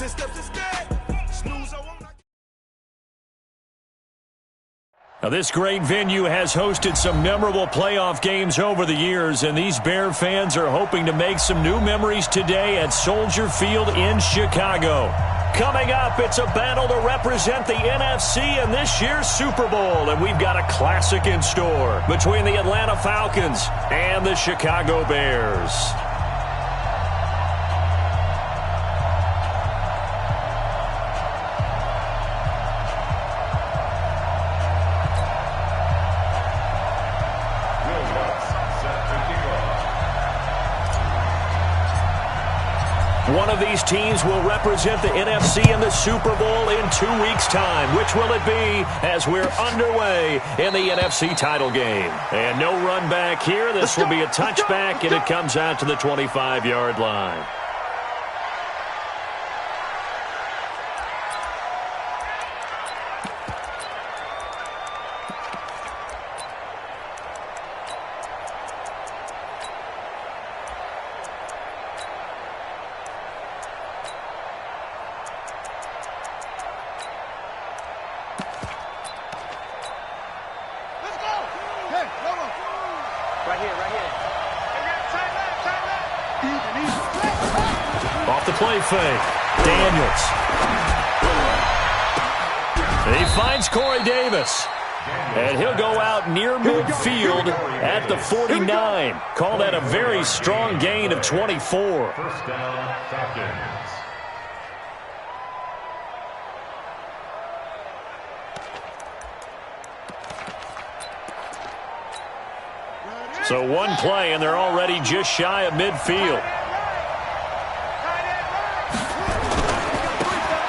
10 steps instead. Snooze, I won't. Now, this great venue has hosted some memorable playoff games over the years, and these Bear fans are hoping to make some new memories today at Soldier Field in Chicago. Coming up, it's a battle to represent the NFC in this year's Super Bowl, and we've got a classic in store between the Atlanta Falcons and the Chicago Bears. One of these teams will represent the NFC in the Super Bowl in 2 weeks' time. Which will it be as we're underway in the NFC title game? And no run back here. This will be a touchback, and it comes out to the 25-yard line. Off the play fake, Daniels. He finds Corey Davis. And he'll go out near midfield at the 49. Call that a very strong gain of 24. First down, Falcons. So one play, and they're already just shy of midfield.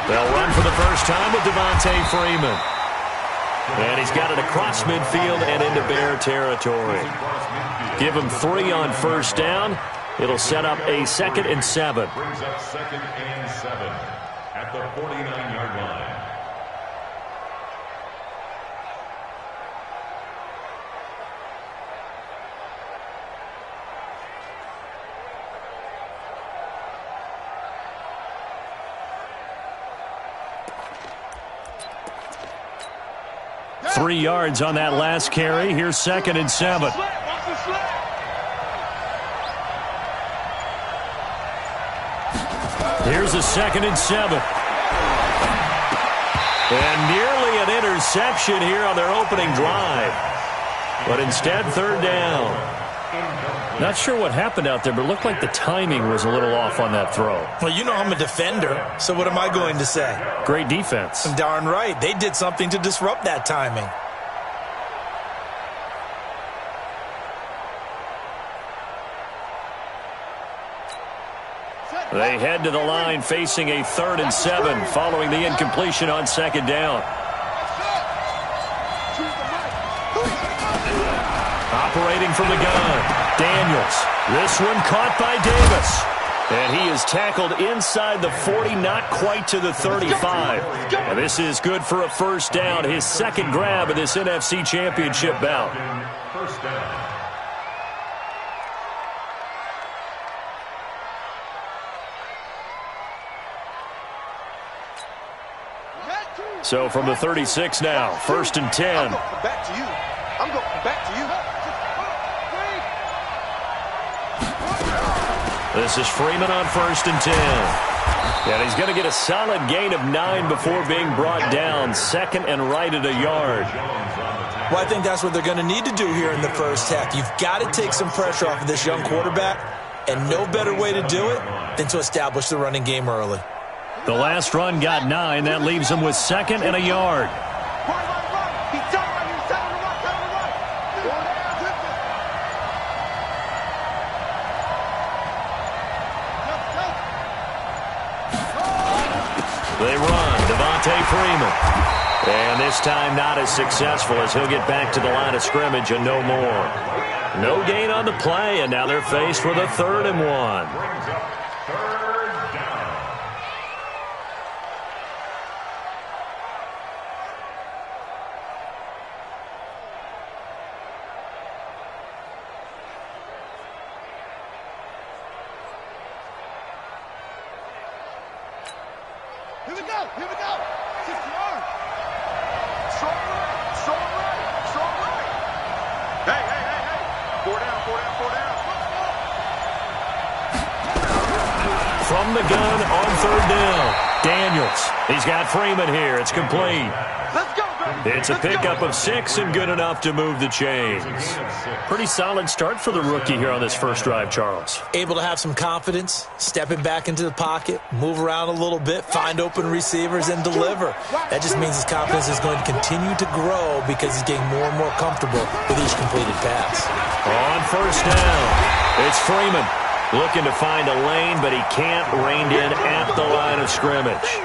They'll run for the first time with Devontae Freeman. And he's got it across midfield and into Bear territory. Give him 3 on first down. It'll set up a 2nd and 7. Brings up 2nd and 7 at the 49-yard line. Three yards on that last carry. Here's 2nd and 7. Here's a 2nd and 7. And nearly an interception here on their opening drive. But instead, 3rd down. Not sure what happened out there, but it looked like the timing was a little off on that throw. Well, you know I'm a defender, so what am I going to say? Great defense. Darn right. They did something to disrupt that timing. They head to the line facing a 3rd and 7 following the incompletion on 2nd down. Operating from the gun, Daniels. This one caught by Davis. And he is tackled inside the 40, not quite to the 35. And this is good for a first down, his 2nd grab of this NFC Championship bout. First down. So from the 36 now, 1st and 10. I'm going back to you. I'm going back to you. This is Freeman on 1st and 10. And he's going to get a solid gain of 9 before being brought down. 2nd and right at a yard. Well, I think that's what they're going to need to do here in the first half. You've got to take some pressure off of this young quarterback, and no better way to do it than to establish the running game early. The last run got 9. That leaves him with 2nd and a yard. They run. Devontae Freeman. And this time not as successful as he'll get back to the line of scrimmage and no more. No gain on the play, and now they're faced with a 3rd and 1. Here we go. Here we go. 60 yards. Strong right. Strong right. Strong right. Hey, hey, hey, hey. 4 down, 4 down, 4 down. From the gun on 3rd down. Daniels. He's got Freeman here. It's complete. Let's go, baby. It's a pickup of 6 and good enough to move the chains. Pretty solid start for the rookie here on this first drive, Charles. Able to have some confidence, stepping back into the pocket, move around a little bit, find open receivers, and deliver. That just means his confidence is going to continue to grow because he's getting more and more comfortable with each completed pass. On 1st down, it's Freeman. Looking to find a lane, but he can't rein in at the line of scrimmage.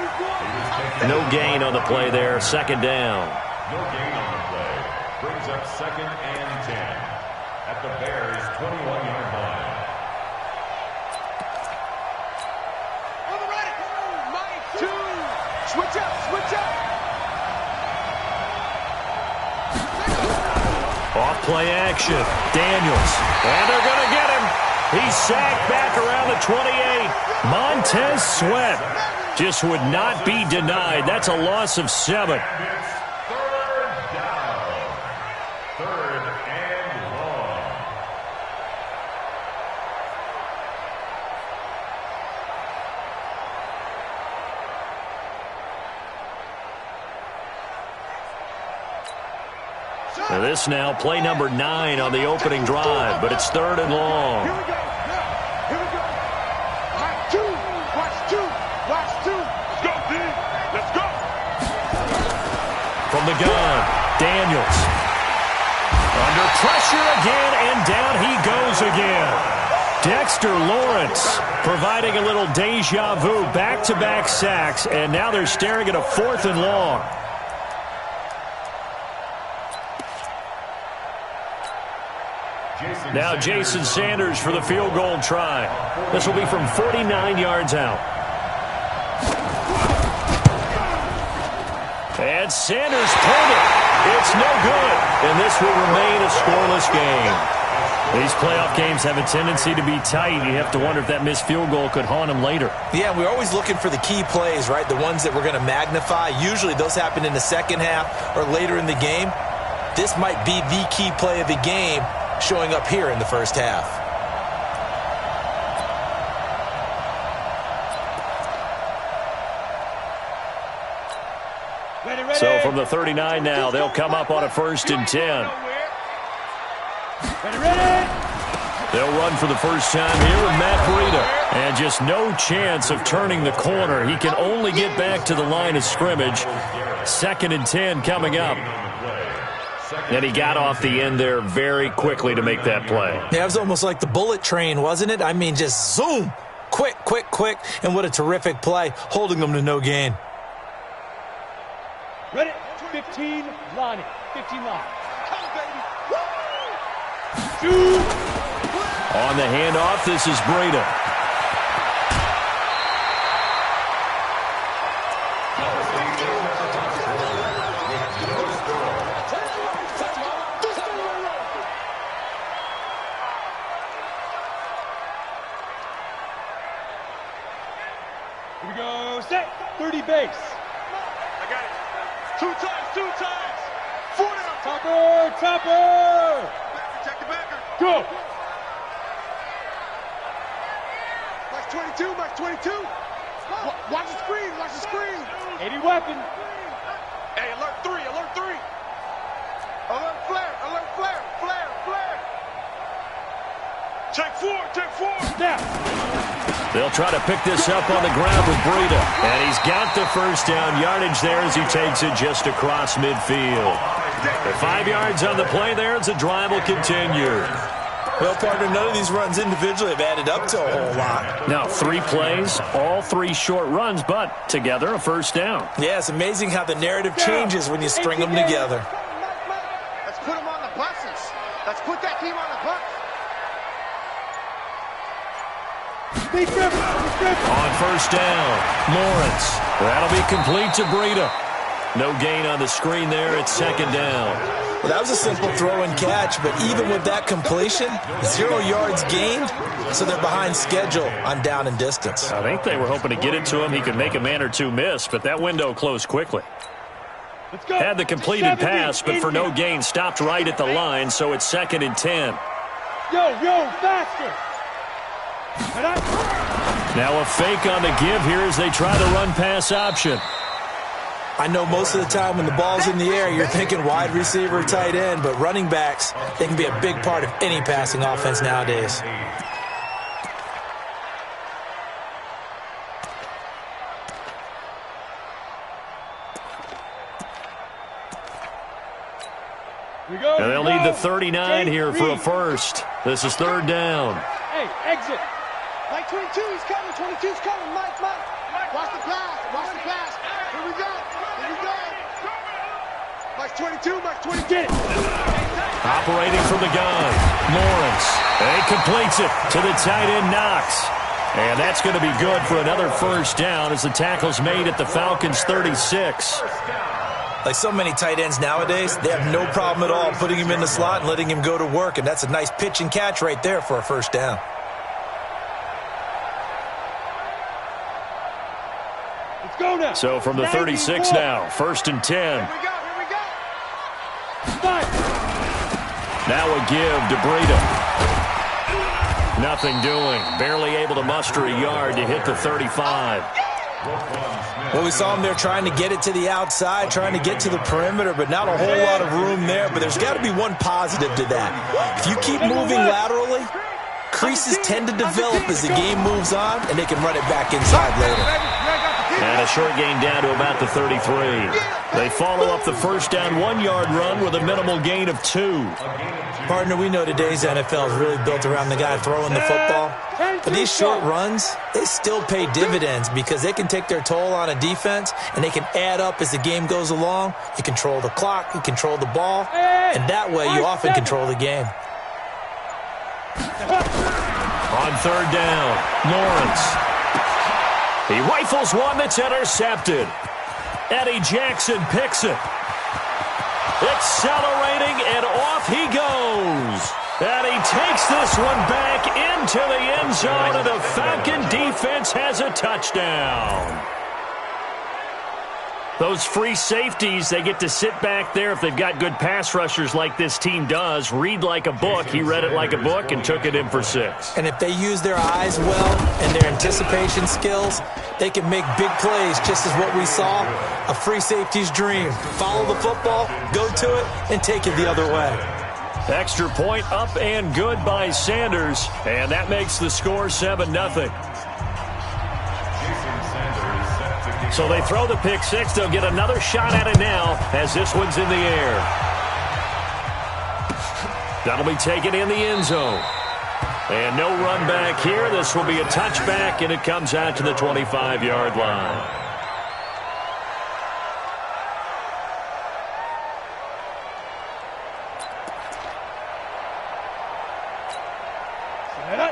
No gain on the play there, 2nd down. No gain on the play. Brings up 2nd and 10 at the Bears' 21-yard line. On the right. Mike, 2. Switch up, switch up. Off play action. Daniels. And they're going to get him. He's sacked back around the 28. Montez Sweat just would not be denied. That's a loss of 7. It's 3rd down. 3rd and long. Now this now, play number 9 on the opening drive, but it's 3rd and long. Here we go. Here we go. Mike, 2. Watch 2. Watch 2. Let's go, D. Let's go. From the gun, Daniels. Under pressure again, and down he goes again. Dexter Lawrence providing a little deja vu, back-to-back sacks, and now they're staring at a 4th and long. Now Jason Sanders for the field goal try. This will be from 49 yards out. And Sanders pulled it. It's no good. And this will remain a scoreless game. These playoff games have a tendency to be tight. You have to wonder if that missed field goal could haunt them later. Yeah, we're always looking for the key plays, right? The ones that we're going to magnify. Usually those happen in the second half or later in the game. This might be the key play of the game showing up here in the first half. So from the 39 now, they'll come up on a 1st and 10. They'll run for the first time here with Matt Breida. And just no chance of turning the corner. He can only get back to the line of scrimmage. 2nd and 10 coming up. And he got off the end there very quickly to make that play. Yeah, it was almost like the bullet train, wasn't it? I mean, just zoom. Quick, quick, quick. And what a terrific play, holding them to no gain. Ready? 15 line. 15 line. Come on, baby. Shoot. On the handoff, this is Breida. Here we go. Set. 30 base. I got it. 2 times, 2 times. 4 down. Topper. Topper. Check the backer. Go. Max 22, Max 22. Watch the screen, watch the screen. 80 weapon. Hey, alert 3, alert 3. Alert flare, alert flare, flare, flare. Check 4, check 4. Snap. They'll try to pick this up on the ground with Breida. And he's got the first down yardage there as he takes it just across midfield. The 5 yards on the play there as the drive will continue. Well, partner, none of these runs individually have added up to a whole lot. Now, 3 plays, all 3 short runs, but together a first down. Yeah, it's amazing how the narrative changes when you string them together. Let's put them on the buses. Let's put that team on the bus. Big grip. Big grip. On first down, Lawrence. That'll be complete to Breida. No gain on the screen there. It's second down. Well, that was a simple throw and catch, but even with that completion, 0 yards gained, so they're behind schedule on down and distance. I think they were hoping to get it to him. He could make a man or two miss, but that window closed quickly. Let's go. Had the completed pass, but for no gain, stopped right at the line, so it's second and 10. Yo, faster. Now a fake on the give here as they try the run-pass option. I know most of the time when the ball's in the air, you're thinking wide receiver, tight end, but running backs, they can be a big part of any passing offense nowadays. And they'll need the 39 here for a first. This is third down. Hey, exit. Mike 22, he's coming. 22's coming. Mike. Watch the pass. Here we go. Mike 22, Mike 20. Get it. Operating from the gun, Lawrence. And he completes it to the tight end, Knox. And that's going to be good for another first down as the tackle's made at the Falcons' 36. Like so many tight ends nowadays, they have no problem at all putting him in the slot and letting him go to work, and that's a nice pitch and catch right there for a first down. Let's go now. So from the 36 now, first and 10. Here we go. Five. Now a give to Breida. Nothing doing. Barely able to muster a yard to hit the 35. Well, we saw him there trying to get it to the outside, trying to get to the perimeter, but not a whole lot of room there. But there's got to be one positive to that. If you keep moving laterally, creases tend to develop as the game moves on, and they can run it back inside later. And a short gain down to about the 33. They follow up the first down 1-yard run with a minimal gain of 2. Partner, we know today's NFL is really built around the guy throwing the football. But these short runs, they still pay dividends because they can take their toll on a defense, and they can add up as the game goes along. You control the clock, you control the ball, and that way you often control the game. On third down, Lawrence. He rifles one that's intercepted. Eddie Jackson picks it. Accelerating, and off he goes. And he takes this one back into the end zone, and the Falcon defense has a touchdown. Those free safeties, they get to sit back there if they've got good pass rushers like this team does. Read like a book. He read it like a book and took it in for 6. And if they use their eyes well and their anticipation skills, they can make big plays, just as what we saw, a free safety's dream. Follow the football, go to it, and take it the other way. Extra point up and good by Sanders, and that makes the score 7-0. So they throw the pick 6. They'll get another shot at it now as this one's in the air. That'll be taken in the end zone. And no run back here. This will be a touchback, and it comes out to the 25-yard line.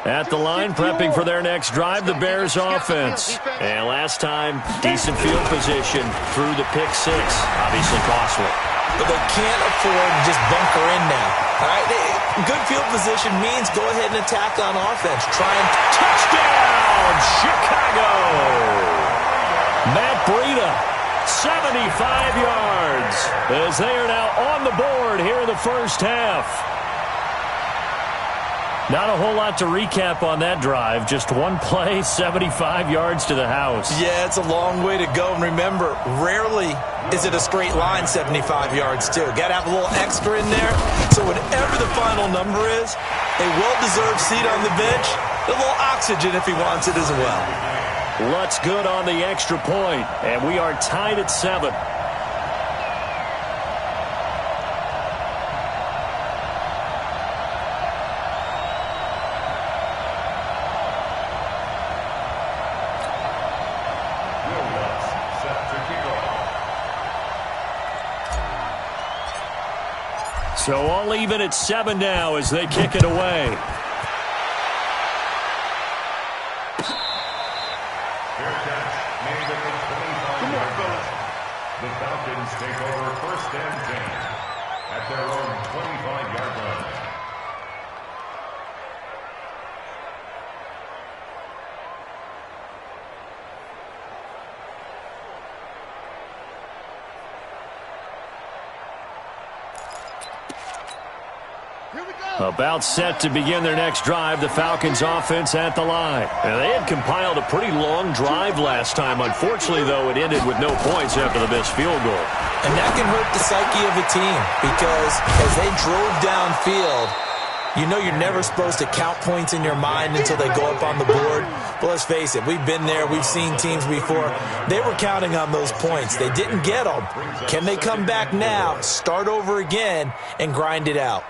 At the line, prepping for their next drive, the Bears offense. And last time, decent field position through the pick 6. Obviously costly. But they can't afford to just bunker in now. All right? Good field position means go ahead and attack on offense. Try and touchdown, Chicago! Matt Breida, 75 yards, as they are now on the board here in the first half. Not a whole lot to recap on that drive. Just one play, 75 yards to the house. Yeah, it's a long way to go. And remember, rarely is it a straight line 75 yards, too. Got to have a little extra in there. So whatever the final number is, a well-deserved seat on the bench, a little oxygen if he wants it as well. Lutz good on the extra point, and we are tied at 7. So all even at 7 now as they kick it away. The Falcons take over 1st and 10 at their own 25-yard line. About set to begin their next drive, the Falcons offense at the line. Now, they had compiled a pretty long drive last time. Unfortunately, though, it ended with no points after the missed field goal. And that can hurt the psyche of a team because as they drove downfield, you know you're never supposed to count points in your mind until they go up on the board. But let's face it, we've been there. We've seen teams before. They were counting on those points. They didn't get them. Can they come back now, start over again, and grind it out?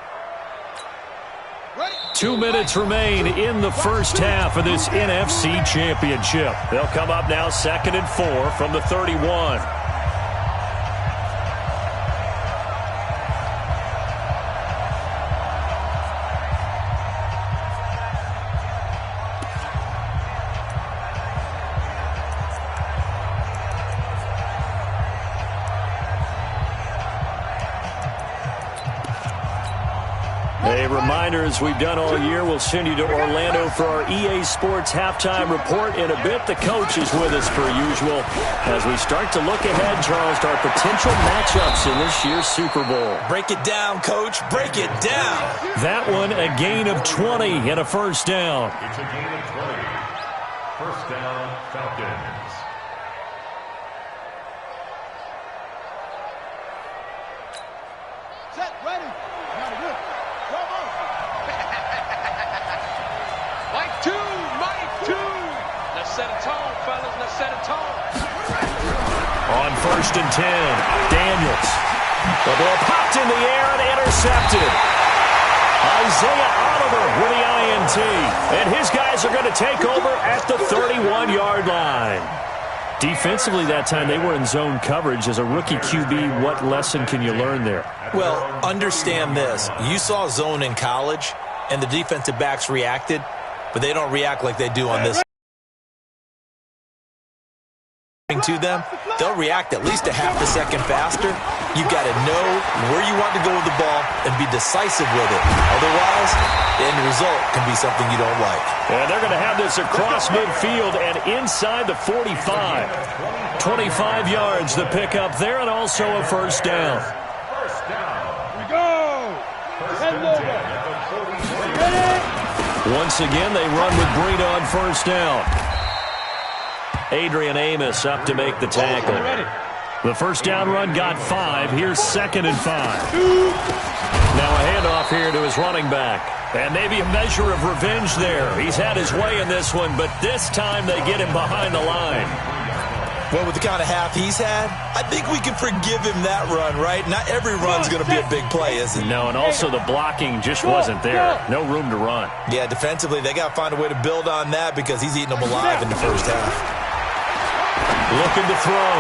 2 minutes remain in the first half of this NFC Championship. They'll come up now 2nd and 4 from the 31. A reminder, as we've done all year, we'll send you to Orlando for our EA Sports halftime report in a bit. The coach is with us per usual as we start to look ahead, Charles, to our potential matchups in this year's Super Bowl. Break it down, Coach. Break it down. That one, a gain of 20 and a first down. It's a gain of 20. First down, Falcons. Set, ready. Now good. Let's set a tone, fellas. Let's set a tone. On 1st and 10, Daniels. The ball popped in the air and intercepted. Isaiah Oliver with the INT. And his guys are going to take over at the 31-yard line. Defensively that time, they were in zone coverage. As a rookie QB, what lesson can you learn there? Well, understand this. You saw zone in college, and the defensive backs reacted, but they don't react like they do on this. To them, they'll react at least a half a second faster. You've got to know where you want to go with the ball and be decisive with it. Otherwise, the end result can be something you don't like. And they're going to have this across midfield and inside the 45. 25 yards the pickup there, and also a first down. First down. Here we go. First and 10 at the 43. Once again, they run with Breida on first down. Adrian Amos up to make the tackle. The first down run got 5. Here's 2nd and 5. Now a handoff here to his running back. And maybe a measure of revenge there. He's had his way in this one, but this time they get him behind the line. Well, with the kind of half he's had, I think we can forgive him that run, right? Not every run's going to be a big play, is it? No, and also the blocking just wasn't there. No room to run. Yeah, defensively, they got to find a way to build on that because he's eating them alive in the first half. Looking to throw.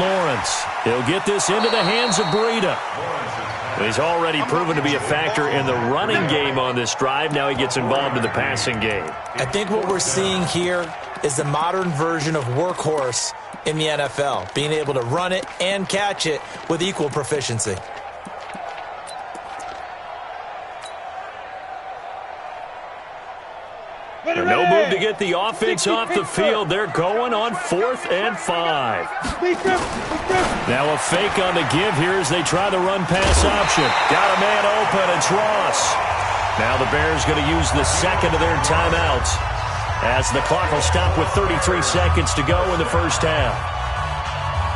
Lawrence. He'll get this into the hands of Breida. He's already proven to be a factor in the running game on this drive. Now he gets involved in the passing game. I think what we're seeing here is the modern version of workhorse in the NFL, being able to run it and catch it with equal proficiency. No move to get the offense off the field. They're going on 4th and 5. Now a fake on the give here as they try the run-pass option. Got a man open. It's Ross. Now the Bears going to use the second of their timeouts as the clock will stop with 33 seconds to go in the first half.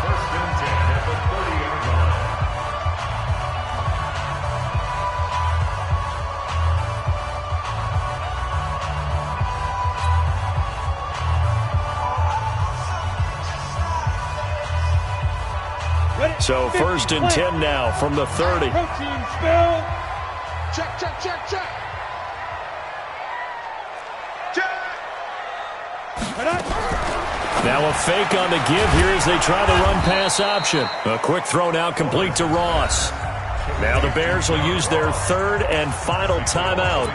First and 10 at the 30-yard line. So 1st and 10 now from the 30. Protein spill. Check, check, check, check. Now a fake on the give here as they try the run-pass option. A quick throw now complete to Ross. Now the Bears will use their 3rd and final timeout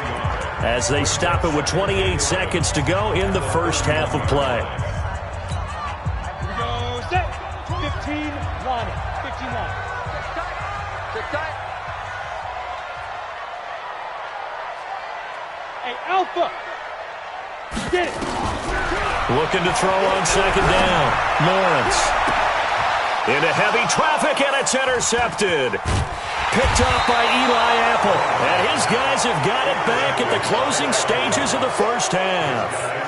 as they stop it with 28 seconds to go in the first half of play. Here we go. Set. 15-1. Alpha. Get it. Looking to throw on second down. Lawrence. Into heavy traffic, and it's intercepted. Picked up by Eli Apple. And his guys have got it back at the closing stages of the first half.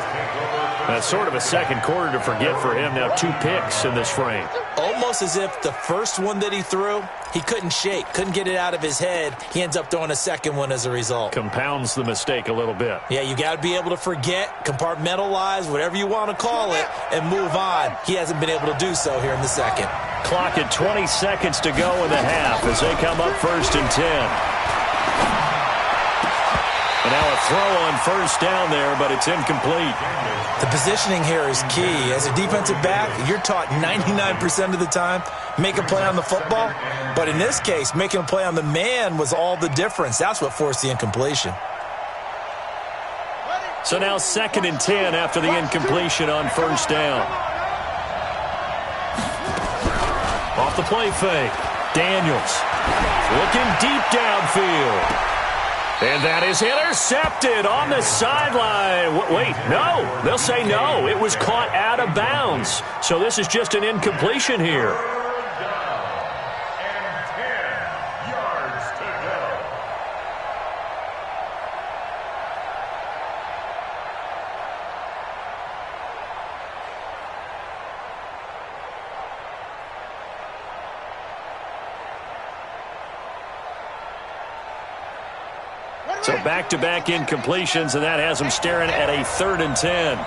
That's sort of a second quarter to forget for him. Now 2 picks in this frame. Almost as if the first one that he threw, he couldn't shake, couldn't get it out of his head. He ends up throwing a second one as a result. Compounds the mistake a little bit. Yeah, you got to be able to forget, compartmentalize, whatever you want to call it, and move on. He hasn't been able to do so here in the second. Clock at 20 seconds to go in the half as they come up 1st and 10. And now a throw on first down there, but it's incomplete. The positioning here is key. As a defensive back, you're taught 99% of the time, make a play on the football. But in this case, making a play on the man was all the difference. That's what forced the incompletion. So now 2nd and 10 after the incompletion on first down. Off the play fake. Daniels looking deep downfield. And that is intercepted on the sideline. Wait, no. They'll say no. It was caught out of bounds. So this is just an incompletion here. So back-to-back incompletions, and that has them staring at a 3rd and 10.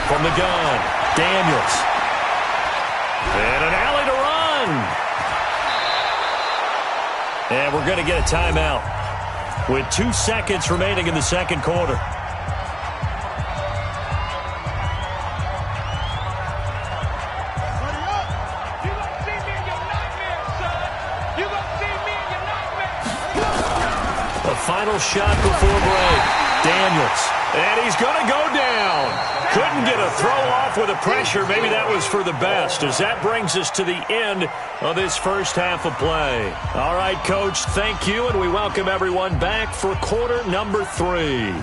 From the gun, Daniels. And an alley to run. And we're going to get a timeout with 2 seconds remaining in the second quarter. Final shot before break. Daniels. And he's going to go down. Couldn't get a throw off with the pressure. Maybe that was for the best, as that brings us to the end of this first half of play. All right, Coach, thank you, and we welcome everyone back for quarter number 3.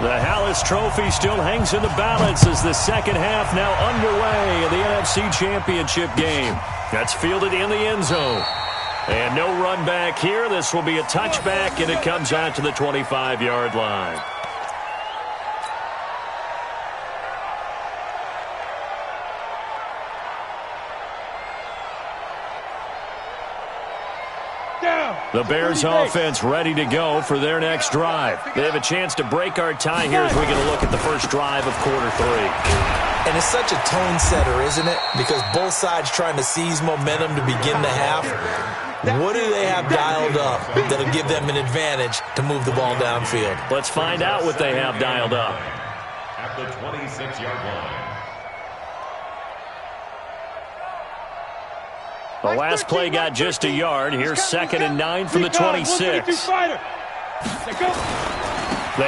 The Hallis Trophy still hangs in the balance as the second half now underway in the NFC Championship game. That's fielded in the end zone. And no run back here. This will be a touchback, and it comes out to the 25-yard line. The Bears offense ready to go for their next drive. They have a chance to break our tie here as we get a look at the first drive of quarter 3. And it's such a tone setter, isn't it? Because both sides trying to seize momentum to begin the half. What do they have dialed up that'll give them an advantage to move the ball downfield? Let's find out what they have dialed up. At the 26-yard line. The last play got just a yard. Here's 2nd and 9 from the 26. They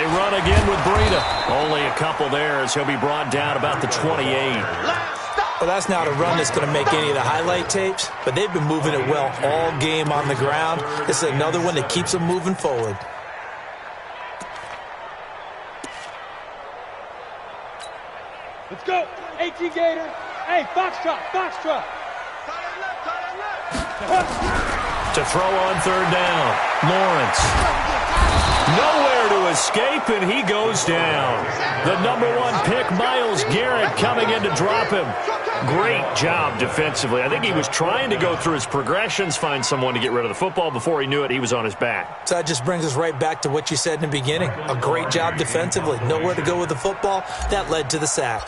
run again with Breida. Only a couple there as he'll be brought down about the 28. Well, that's not a run that's going to make any of the highlight tapes, but they've been moving it well all game on the ground. This is another one that keeps them moving forward. Let's go. 18 Gator. Hey, Foxtrot, Foxtrot. To throw on 3rd down. Lawrence. Nowhere to escape, and he goes down. The #1 pick, Myles Garrett, coming in to drop him. Great job defensively. I think he was trying to go through his progressions, find someone to get rid of the football. Before he knew it, he was on his back. So that just brings us right back to what you said in the beginning. A great job defensively. Nowhere to go with the football. That led to the sack.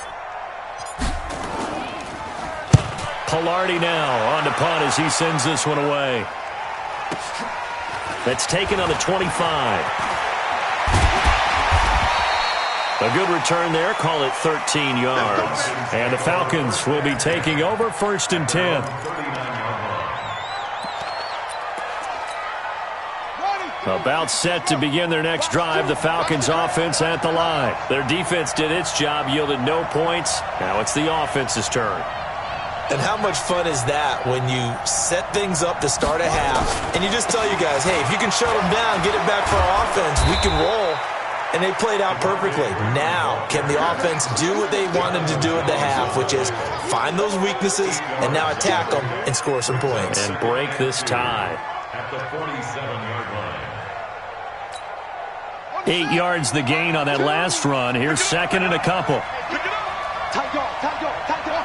Pilardi now on to punt as he sends this one away. That's taken on the 25. A good return there. Call it 13 yards. And the Falcons will be taking over 1st and 10. About set to begin their next drive, the Falcons offense at the line. Their defense did its job, yielded no points. Now it's the offense's turn. And how much fun is that when you set things up to start a half and you just tell you guys, hey, if you can shut them down, get it back for our offense, we can roll. And they played out perfectly. Now, can the offense do what they wanted to do at the half, which is find those weaknesses and now attack them and score some points. And break this tie. At the 47-yard line. 8 yards the gain on that last run. Here's second and a couple. Tight dog, tight dog, tight dog.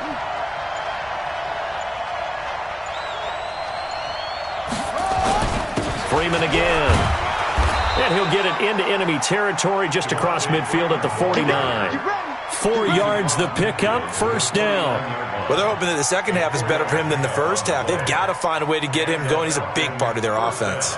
Freeman again. And he'll get it into enemy territory just across midfield at the 49. 4 yards the pickup, first down. Well, they're hoping that the second half is better for him than the first half. They've got to find a way to get him going. He's a big part of their offense.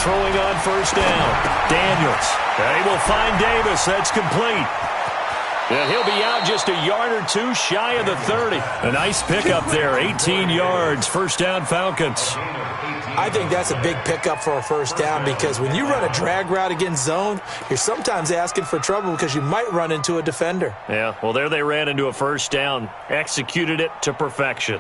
Throwing on first down. Daniels. They will find Davis. That's complete. And he'll be out just a yard or two shy of the 30. A nice pickup there. 18 yards. First down, Falcons. I think that's a big pickup for a first down because when you run a drag route against zone, you're sometimes asking for trouble because you might run into a defender. Yeah, well, there they ran into a first down. Executed it to perfection.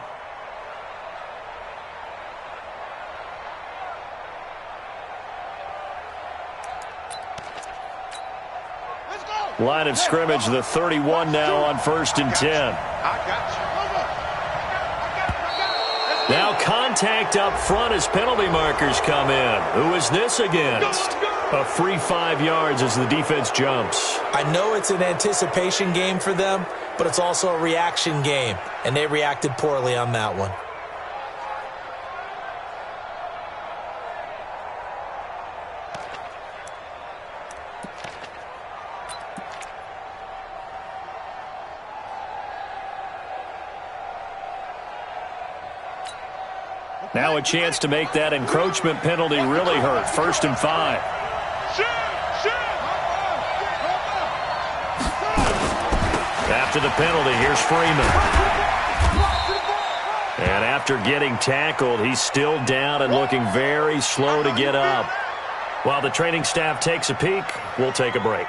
Line of scrimmage, the 31 now on 1st and 10. Now contact up front as penalty markers come in. Who is this against? A free 5 yards as the defense jumps. I know it's an anticipation game for them, but it's also a reaction game, and they reacted poorly on that one. Now a chance to make that encroachment penalty really hurt. 1st and 5. After the penalty, here's Freeman. And after getting tackled, he's still down and looking very slow to get up. While the training staff takes a peek, we'll take a break.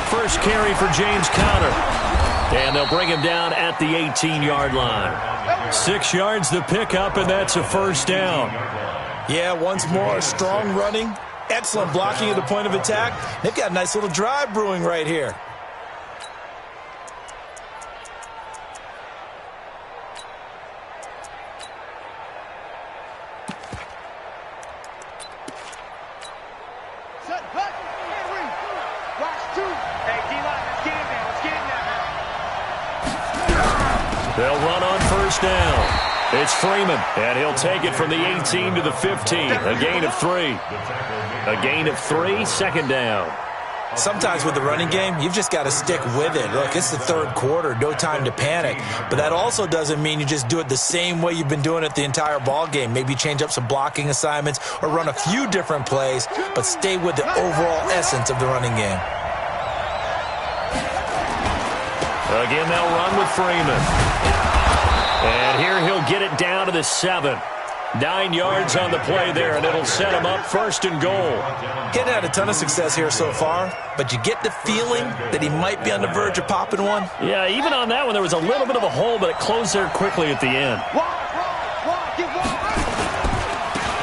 First carry for James Conner. And they'll bring him down at the 18-yard line. 6 yards the pickup, and that's a first down. Yeah, once more, strong running, excellent blocking at the point of attack. They've got a nice little drive brewing right here. They'll run on first down. It's Freeman, and he'll take it from the 18 to the 15. A gain of 3. A gain of 3, second down. Sometimes with the running game, you've just got to stick with it. Look, it's the third quarter, no time to panic. But that also doesn't mean you just do it the same way you've been doing it the entire ball game. Maybe change up some blocking assignments or run a few different plays, but stay with the overall essence of the running game. Again, they'll run with Freeman. And here he'll get it down to the 7. 9 yards on the play there, and it'll set him up 1st and goal. Getting had a ton of success here so far, but you get the feeling that he might be on the verge of popping one. Yeah, even on that one, there was a little bit of a hole, but it closed there quickly at the end.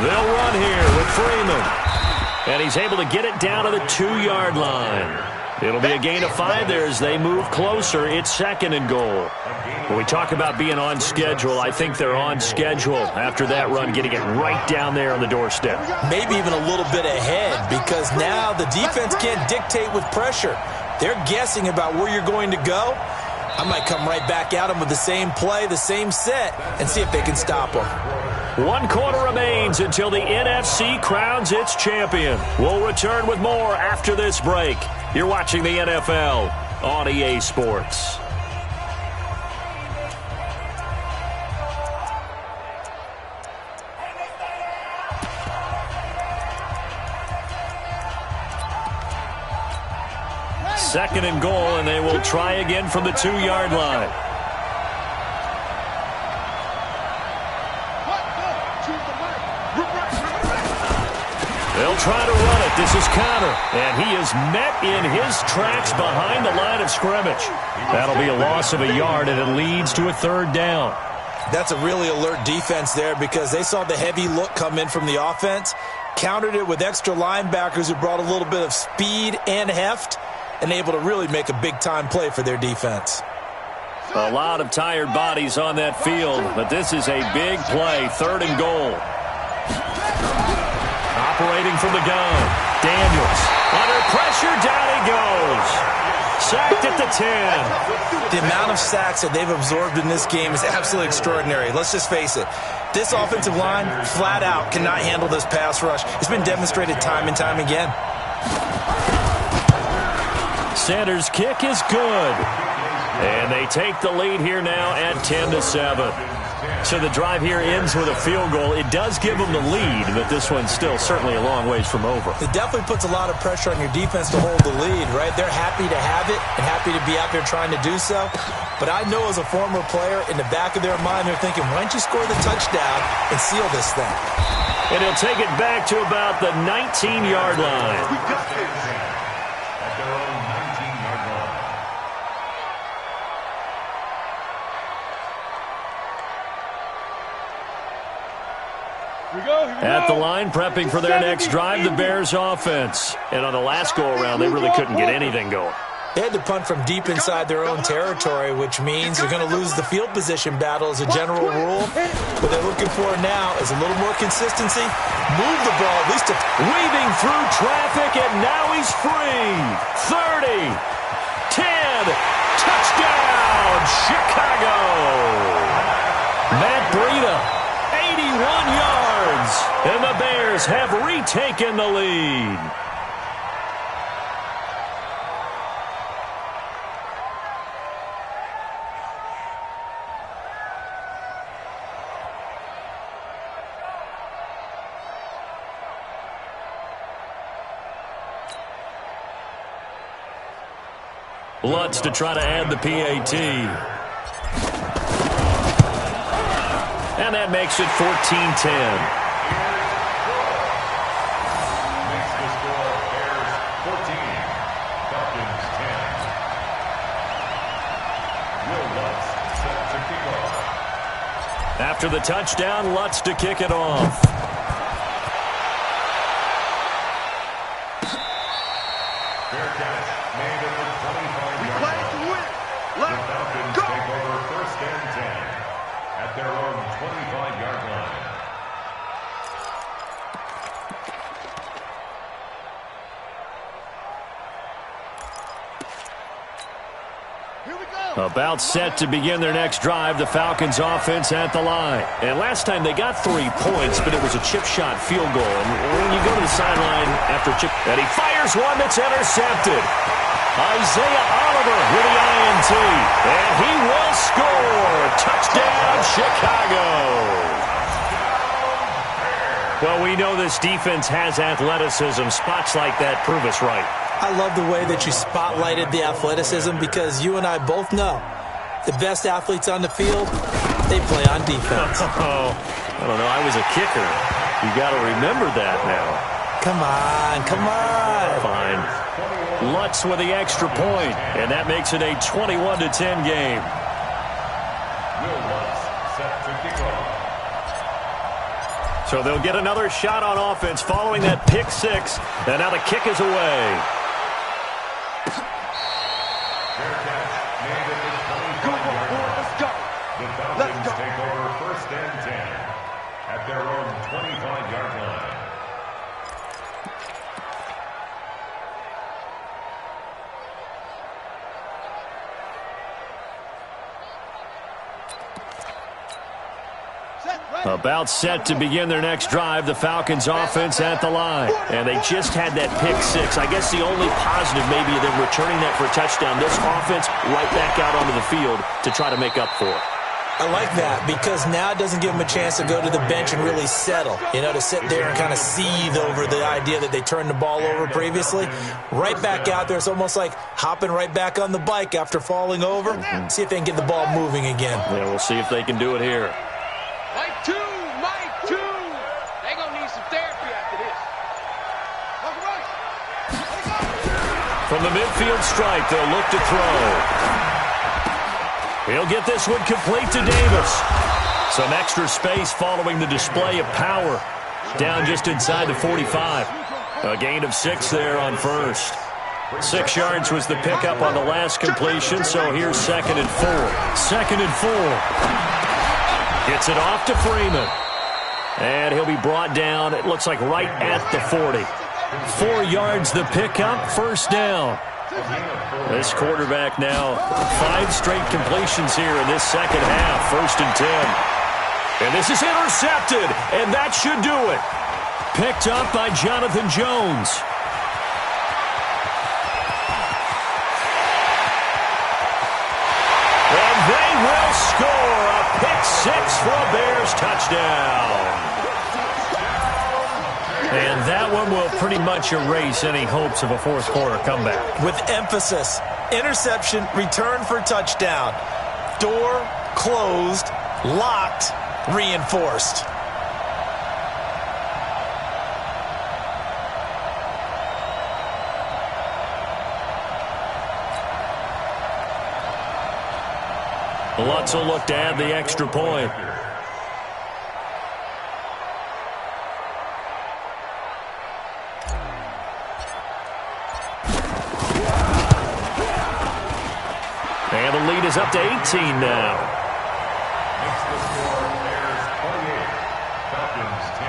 They'll run here with Freeman. And he's able to get it down to the 2-yard line. It'll be a gain of 5 there as they move closer. It's 2nd and goal. When we talk about being on schedule, I think they're on schedule after that run, getting it right down there on the doorstep. Maybe even a little bit ahead because now the defense can't dictate with pressure. they're guessing about where you're going to go, I might come right back at them with the same play, the same set, and see if they can stop them. 1 quarter remains until the NFC crowns its champion. We'll return with more after this break. You're watching the NFL on EA Sports. Second and goal, and they will try again from the 2-yard line. They'll try to run it. This is Connor, and he is met in his tracks behind the line of scrimmage. That'll be a loss of a yard, and it leads to a 3rd down. That's a really alert defense there because they saw the heavy look come in from the offense, countered it with extra linebackers who brought a little bit of speed and heft, and able to really make a big-time play for their defense. A lot of tired bodies on that field, but this is a big play, 3rd and goal. Operating from the gun, Daniels. Under pressure, down he goes. Sacked at the 10. The amount of sacks that they've absorbed in this game is absolutely extraordinary. Let's just face it. This offensive line, flat out, cannot handle this pass rush. It's been demonstrated time and time again. Center's kick is good. And they take the lead here now at 10-7. So the drive here ends with a field goal. It does give them the lead, but this one's still certainly a long ways from over. It definitely puts a lot of pressure on your defense to hold the lead, right? They're happy to have it and happy to be out there trying to do so. But I know as a former player, in the back of their mind, they're thinking, why don't you score the touchdown and seal this thing? And he'll take it back to about the 19-yard line. We got this. At their own 19-yard line. At the line, prepping for their next drive, the Bears offense. And on the last go-around, they really couldn't get anything going. They had to punt from deep inside their own territory, which means they're going to lose the field position battle as a general rule. What they're looking for now is a little more consistency. Move the ball, at least weaving through traffic, and now he's free. 30, 10, touchdown, Chicago. Matt Breida, 81 yards, and the Bears have retaken the lead. Lutz to try to add the PAT. And that makes it 14-10. Makes the score Bears 14, Falcons 10. Will Lutz set to kick off. After the touchdown, Lutz to kick it off. Fair catch made at the 25-yard line. The Falcons take over 1st and 10 at their own 25-yard line. About set to begin their next drive, the Falcons offense at the line. And last time they got 3 points, but it was a chip shot field goal. And when you go to the sideline after chip, and he fires one that's intercepted. Isaiah Oliver with the INT. And he will score. Touchdown, Chicago. Well, we know this defense has athleticism. Spots like that prove us right. I love the way that you spotlighted the athleticism because you and I both know the best athletes on the field, they play on defense. Oh, I don't know. I was a kicker. You got to remember that now. Come on, come on. Fine. Lutz with the extra point, and that makes it a 21-10 game. Will Lutz set to kick off. So they'll get another shot on offense following that pick six, and now the kick is away. Fair catch made at the 25-yard line. The Falcons take over 1st and 10 at their own 25-yard line. About set to begin their next drive, the Falcons offense at the line. And they just had that pick six. I guess the only positive maybe of them returning that for a touchdown. This offense right back out onto the field to try to make up for it. I like that because now it doesn't give them a chance to go to the bench and really settle, to sit there and kind of seethe over the idea that they turned the ball over previously. Right back out there. It's almost like hopping right back on the bike after falling over. See if they can get the ball moving again. Yeah, we'll see if they can do it here. Mike two. They're going to need some therapy after this. From the midfield stripe, they'll look to throw. He'll get this one complete to Davis. Some extra space following the display of power. Down just inside the 45. A gain of 6 there on first. 6 yards was the pickup on the last completion, so here's 2nd and 4. 2nd and 4. Gets it off to Freeman. And he'll be brought down, it looks like right at the 40. 4 yards the pickup, first down. This quarterback now, 5 straight completions here in this second half, 1st and 10. And this is intercepted, and that should do it. Picked up by Jonathan Jones. And they will score a pick 6 for a Bears touchdown. And that one will pretty much erase any hopes of a fourth quarter comeback. With emphasis, interception, return for touchdown. Door closed, locked, reinforced. Lutz will look to add the extra point. And the lead is up to 18 now. Makes the score Bears 28, Falcons 10.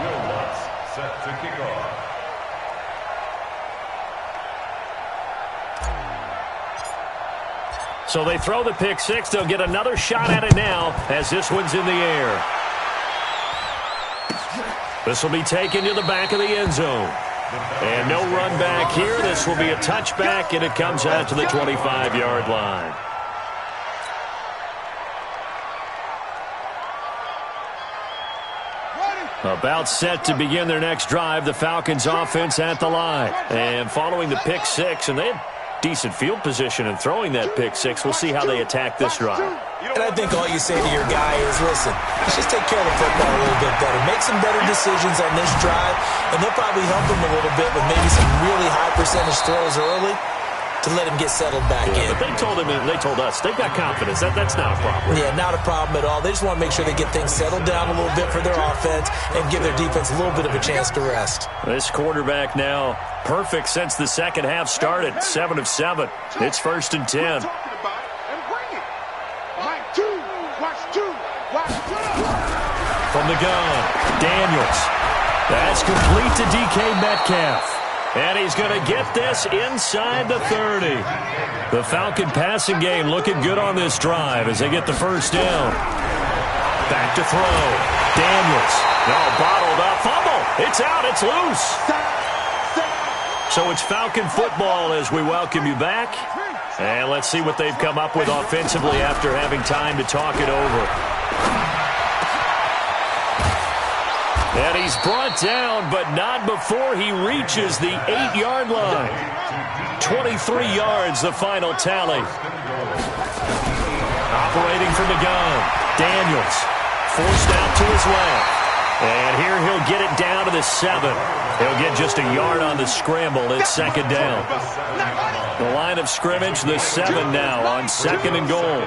Will Lutz set to kick off. So they throw the pick 6. They'll get another shot at it now as this one's in the air. This will be taken to the back of the end zone. And no run back here. This will be a touchback, and it comes out to the 25-yard line. About set to begin their next drive, the Falcons offense at the line. And following the pick 6, and they had decent field position in throwing that pick 6. We'll see how they attack this drive. And I think all you say to your guy is, listen, let's just take care of the football a little bit better. Make some better decisions on this drive, and they'll probably help him a little bit with maybe some really high percentage throws early to let him get settled back in. But they told us they've got confidence. That's not a problem. Yeah, not a problem at all. They just want to make sure they get things settled down a little bit for their offense and give their defense a little bit of a chance to rest. This quarterback now perfect since the second half started. 7 of 7. It's 1st and 10. From the gun, Daniels. That's complete to DK Metcalf. And he's going to get this inside the 30. The Falcon passing game looking good on this drive as they get the first down. Back to throw. Daniels. Now bottled up. Fumble. It's out. It's loose. So it's Falcon football as we welcome you back. And let's see what they've come up with offensively after having time to talk it over. And he's brought down, but not before he reaches the 8-yard line. 23 yards, the final tally. Operating from the gun, Daniels. Forced out to his left. And here he'll get it down to the 7. He'll get just a yard on the scramble. It's 2nd down. The line of scrimmage, the 7 now on 2nd and goal.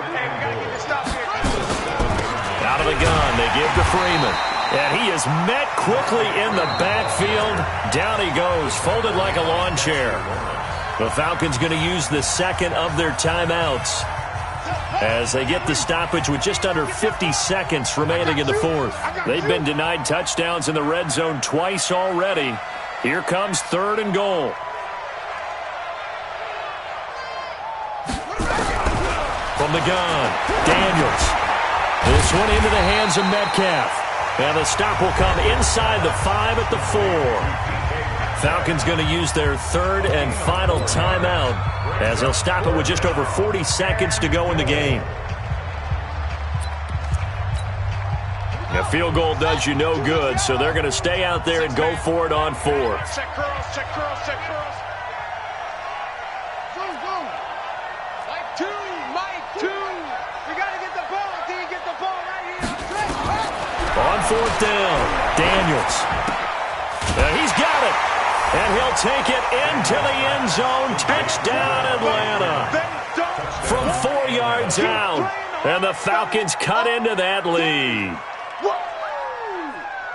Out of the gun, they give to Freeman. And he is met quickly in the backfield. Down he goes, folded like a lawn chair. The Falcons going to use the 2nd of their timeouts. as they get the stoppage with just under 50 seconds remaining in the fourth. They've been denied touchdowns in the red zone twice already. Here comes 3rd and goal. From the gun, Daniels. This one into the hands of Metcalf. And the stop will come inside the 5 at the 4. Falcons going to use their 3rd and final timeout as they'll stop it with just over 40 seconds to go in the game. A field goal does you no good, so they're going to stay out there and go for it on 4. Check curls, check curls, check curls. Boom, boom. Mike 2, Mike 2. We got to get the ball until you get the ball right here. On 4th down, Daniels. He's got it. And he'll take it into the end zone. Touchdown, Atlanta. From 4 yards out. And the Falcons cut into that lead.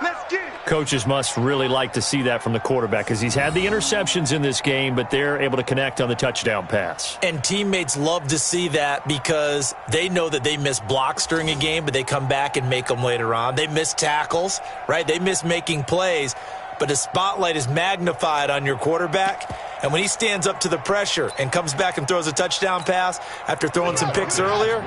Let's get it. Coaches must really like to see that from the quarterback because he's had the interceptions in this game, but they're able to connect on the touchdown pass. And teammates love to see that because they know that they miss blocks during a game, but they come back and make them later on. They miss tackles, right? They miss making plays, but the spotlight is magnified on your quarterback. And when he stands up to the pressure and comes back and throws a touchdown pass after throwing some picks earlier,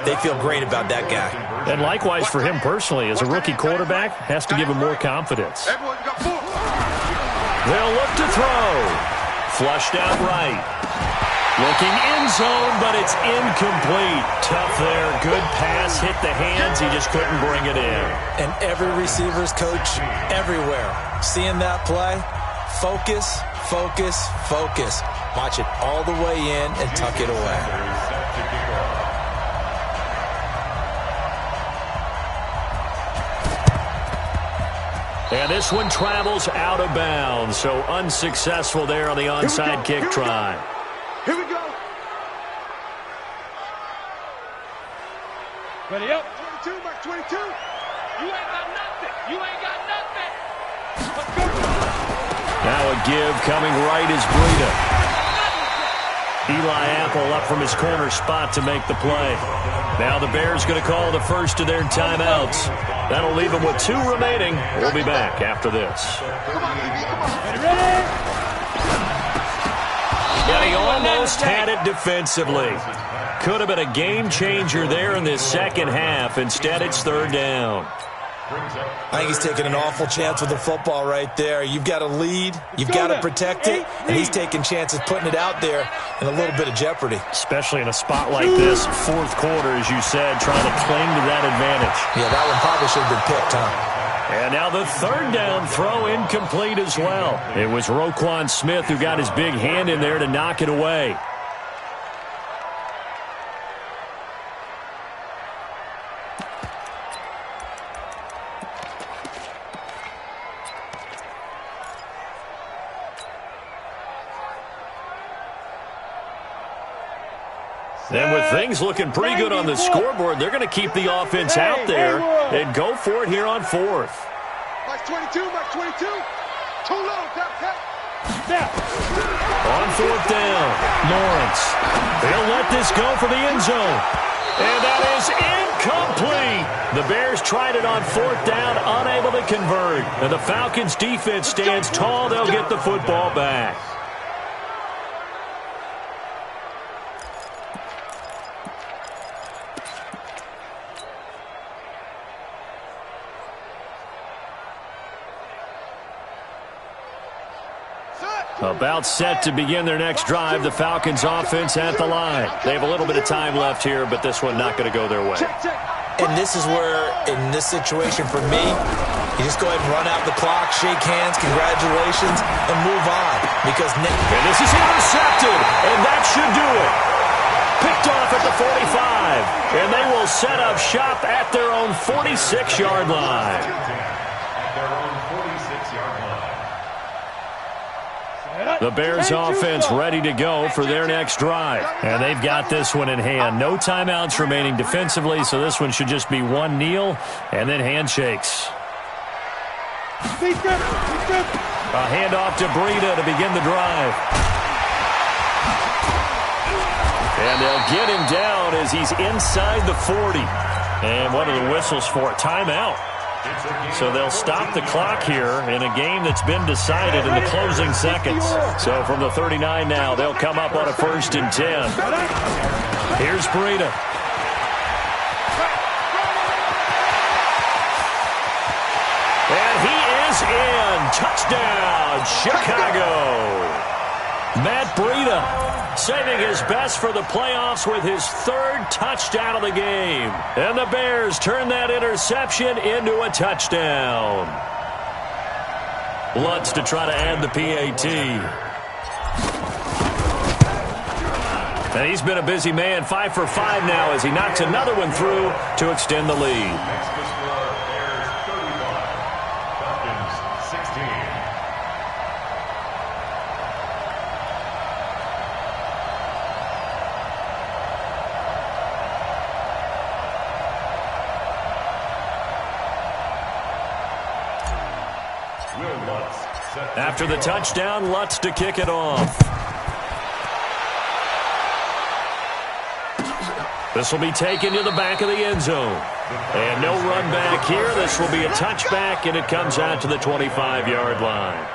they feel great about that guy. And likewise for him personally, as a rookie quarterback, has to give him more confidence. They'll look to throw. Flushed out right. Looking end zone, but it's incomplete. Tough there. Good pass. Hit the hands. He just couldn't bring it in. And every receiver's coach everywhere, seeing that play, focus, focus, focus. Watch it all the way in and tuck it away. And this one travels out of bounds, so unsuccessful there on the onside kick try. Here we go. Ready up. 22, Mike 22. You ain't got nothing. You ain't got nothing. Let's go. Now a give coming right is Breida. Eli Apple up from his corner spot to make the play. Now the Bears going to call the first of their timeouts. That'll leave them with 2 remaining. We'll be back after this. And he almost had it defensively. Could have been a game changer there in this second half. Instead, it's 3rd down. I think he's taking an awful chance with the football right there. You've got to lead. You've got to protect it. And he's taking chances putting it out there in a little bit of jeopardy. Especially in a spot like this, 4th quarter, as you said, trying to cling to that advantage. Yeah, that one probably should have been picked, huh? And now the 3rd down throw incomplete as well. It was Roquan Smith who got his big hand in there to knock it away. And with things looking pretty good on the scoreboard, they're going to keep the offense out there and go for it here on 4th. Mike 22, Mike 22. Too low, tap. On 4th down, Lawrence. They'll let this go for the end zone. And that is incomplete. The Bears tried it on 4th down, unable to convert. And the Falcons' defense stands tall. They'll get the football back. About set to begin their next drive, the Falcons offense at the line. They have a little bit of time left here, but this one not going to go their way. And this is where, in this situation for me, you just go ahead and run out the clock, shake hands, congratulations, and move on. Because and this is intercepted, and that should do it. Picked off at the 45, and they will set up shop at their own 46-yard line. The Bears offense ready to go for their next drive. And they've got this one in hand. No timeouts remaining defensively, so this one should just be one kneel and then handshakes. A handoff to Breida to begin the drive. And they'll get him down as he's inside the 40. And what are the whistles for? Timeout. So they'll stop the clock here in a game that's been decided in the closing seconds. So from the 39 now, they'll come up on a 1st and 10. Here's Breida. And he is in. Touchdown, Chicago. Matt Breida saving his best for the playoffs with his 3rd touchdown of the game. And the Bears turn that interception into a touchdown. Lutz to try to add the PAT. And he's been a busy man, 5 for 5 now as he knocks another one through to extend the lead. Next to score, Bears 35, Falcons 16. After the touchdown, Lutz to kick it off. This will be taken to the back of the end zone. And no run back here. This will be a touchback, and it comes out to the 25-yard line.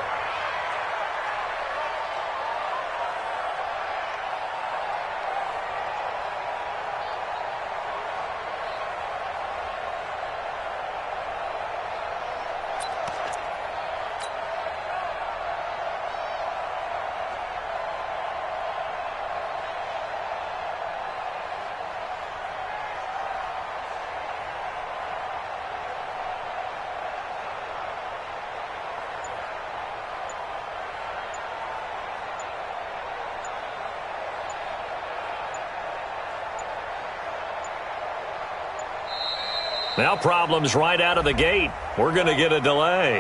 Now problems right out of the gate. We're going to get a delay.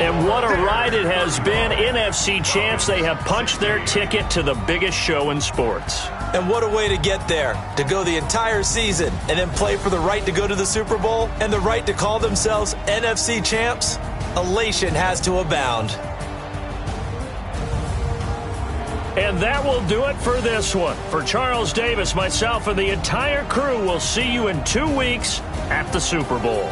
And what a ride it has been. NFC champs, they have punched their ticket to the biggest show in sports. And what a way to get there, to go the entire season and then play for the right to go to the Super Bowl and the right to call themselves NFC champs. Elation has to abound. And that will do it for this one. For Charles Davis, myself, and the entire crew, we'll see you in 2 weeks at the Super Bowl.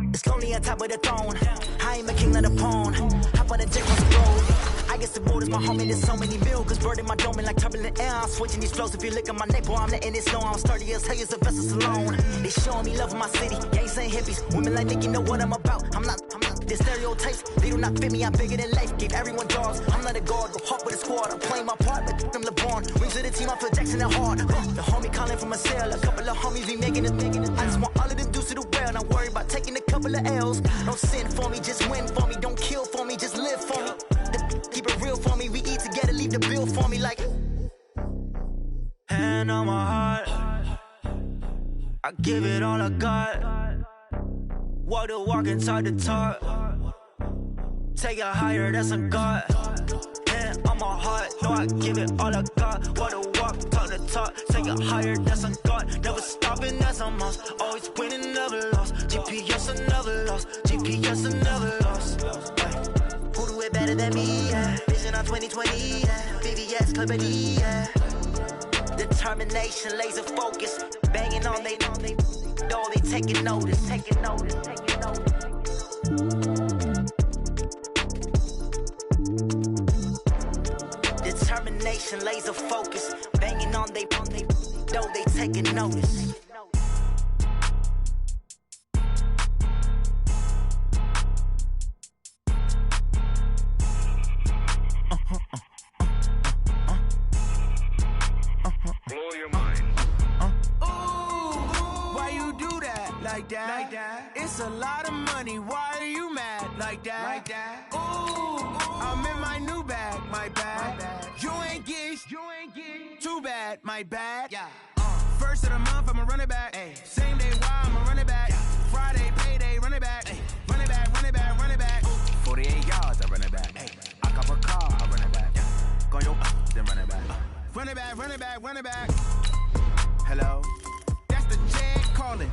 It's lonely on top of the throne. I ain't a king of the pawn. Hop on the dick on the road. I guess the road is my home and there's so many bills. Bird in my dome and like turbulent air. I'm switching these flows. If you look at my neck, boy, I'm letting it slow. I'm sturdy as hell as a vessel alone. They showing me love in my city. Gangs ain't hippies. Women like Nick, you know what I'm about. I'm not the stereotypes. They do not fit me. I'm bigger than life. Give everyone dogs. I'm not a guard. Go hard with a squad. I'm playing my part, but them LeBron. Rings to the team. I feel Jackson and hard. The homie calling from a cell. A couple of homies be making it. I just want all of them dudes to the well. Not worry about taking a couple of L's. Don't sin for me, just win for me. Don't kill for me, just live for me. Keep it real for me. We eat together, leave the bill for me like. Hand on my heart, I give it all I got. Walk the walk inside the talk. Take it higher, that's a God. Hand on my heart, no, I give it all I got. Walk the walk, talk the talk. Take it higher, that's a God. Never stopping, that's a must. Always winning, never lost. GPS, I never lost. GPS, I never lost. Who do it better than me? Yeah. Vision on 2020. Yeah. VVS, Clarity. Yeah. Determination, laser focus. Banging on they know they taking notice. Taking notice. Taking notice. Determination, laser focus. Banging on they know they taking notice. Blow your mind. Why you do that? Like that? It's a lot of money. Why are you mad? Like that? Ooh, I'm in my new bag. My bag. You ain't get my bad. Yeah. First of the month, I'ma run it back. Ay. Same day, why I'ma run it back. Yeah. Friday, payday, run it back. Ay. Run it back, run it back, run it back. 48 yards, I run it back. Ay. I cop a car, I run it back. Yeah. Go yo, then run it back. Run it back, run it back, run it back. Hello? That's the Jag calling.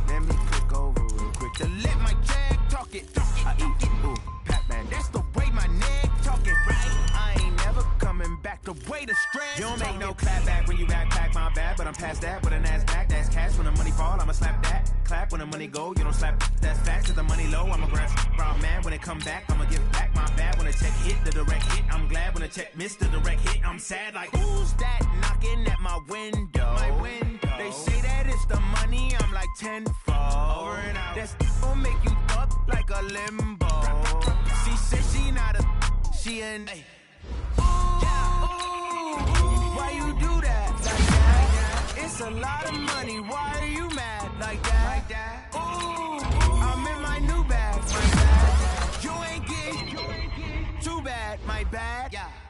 Let me click over real quick to let my Jag talk it. I eat it, ooh, Pac-Man. That's the way my neck talking, right? I ain't never coming back the way the stress. You don't make no clap back when you backpack, my bad, but I'm past that with a NASDAQ. That's cash when the money fall, I'ma slap that. Clap when the money go, you don't slap. That's facts, cause the money low, I'ma grab. Brown man, when it come back, I'ma give back. My bad when the check hit, the direct hit. I'm glad when the check missed the direct hit. I'm sad like, who's that knocking at my window? My window. They say that it's the money, I'm like tenfold. Over and out. That's gon' make you up like a limbo. She said she not a, she an. Hey. Why you do that like that? It's a lot of money. Why are you mad like that? Ooh, I'm in my new bag, my bad. You ain't getting too bad, my bad. Yeah.